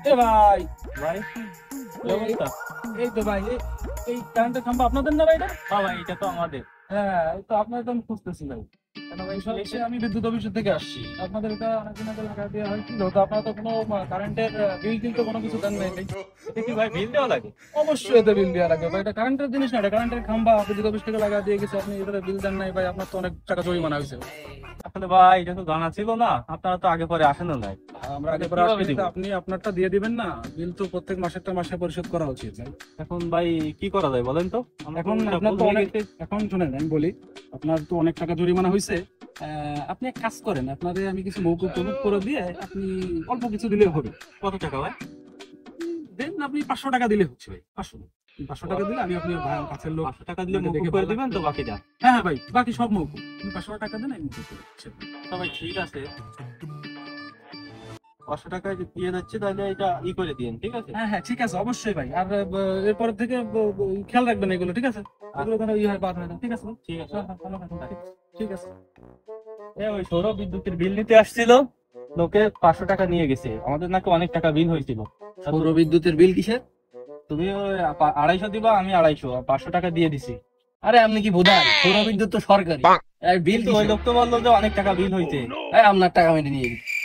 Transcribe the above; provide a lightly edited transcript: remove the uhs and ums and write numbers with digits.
এ ভাই, ভাই কি অবস্থা? এই তো ভাই, এই কারেন্টের খাম্বা আপনাদের না ভাই? এটা হ্যাঁ ভাই, এটা তো আমাদের। হ্যাঁ, এই তো আপনাদের তো আমি খুঁজতেছি ভাই। কেন ভাই, এসে আমি বিদ্যুৎ অফিস থেকে আসছি। আপনাদের এটা অনেকদিন আগে লাগা দেওয়া হয়েছিল, তো আপনারা তো কোনো কারেন্টের বিল টিল তো কোনো কিছু দেন নাই ভাই। এটা কি ভাই বিল দেওয়া লাগে? অবশ্যই এতে বিল দেওয়া লাগবে ভাই, এটা কারেন্টের জিনিস না, এটা কারেন্টের খাম্বা বিদ্যুৎ অফিস থেকে লাগা দিয়ে গেছে, আপনি এটা বিল দেন নাই ভাই, আপনার তো অনেক টাকা জরিমানা হয়েছে। আসলে ভাই এটা তো জানা ছিল না, আপনারা তো আগে পরে আসেন না। আমরা আগে পরে কিভাবে আসলে দিব? আপনি আপনারটা দিয়ে দিবেন না, বিল তো প্রত্যেক মাসেরটা মাসে পরিশোধ করা উচিত ভাই। এখন ভাই কি করা যায় বলেন তো? আমরা এখন তো আপনার ভুল তো হয়ে অনেক, গেছে। এখন শুনেন আমি বলি, আপনার তো অনেক টাকা জরিমানা হয়েছে। আপনি এক কাজ করেন, আপনাদের আমি কিছু মৌকুব টুকুব করে দিয়ে আপনি অল্প কিছু দিলে হবে। কত টাকা ভাই? দেন আপনি 500 টাকা দিলে হচ্ছে ভাই, 500 টাকা দিলে আমি আপনি কাছের লোক 500 টাকা দিলে দেখে মুকুব ভালো করে লাগবে। দিবেন তো বাকিটা? হ্যাঁ হ্যাঁ ভাই, বাকি সব মৌকুব, আপনি 500 টাকা দেন আমি মৌকুব করে দিচ্ছি। তো ভাই ঠিক আছে, 500 টাকা দিয়ে যাচ্ছে, তাহলে এটা করে দিন, ঠিক আছে? হ্যাঁ হ্যাঁ ঠিক আছে, অবশ্যই ভাই। আর এরপর থেকে খেয়াল রাখবেন এগুলো, ঠিক আছে? এগুলো যেন হয় বাদ হয় না, ঠিক আছে? ঠিক আছে। হ্যাঁ হ্যাঁ, ভালো থাকুন ভাই। ঠিক আছে। ওই সৌর বিদ্যুতের বিল নিতে আসছিল লোকে, 500 টাকা নিয়ে গেছে, আমাদের নাকি অনেক টাকা বিল হয়েছিল। সৌর বিদ্যুতের বিল কিসের? তুমি ওই 250 দিবা, আমি 250, 500 টাকা দিয়ে দিছি। আরে আপনি কি বোঝান, সৌর বিদ্যুৎ তো সরকারি, বিল কিন্তু ওই লোক তো বললো যে অনেক টাকা বিল হয়েছে। আপনার টাকা মেরে নিয়ে গেছে।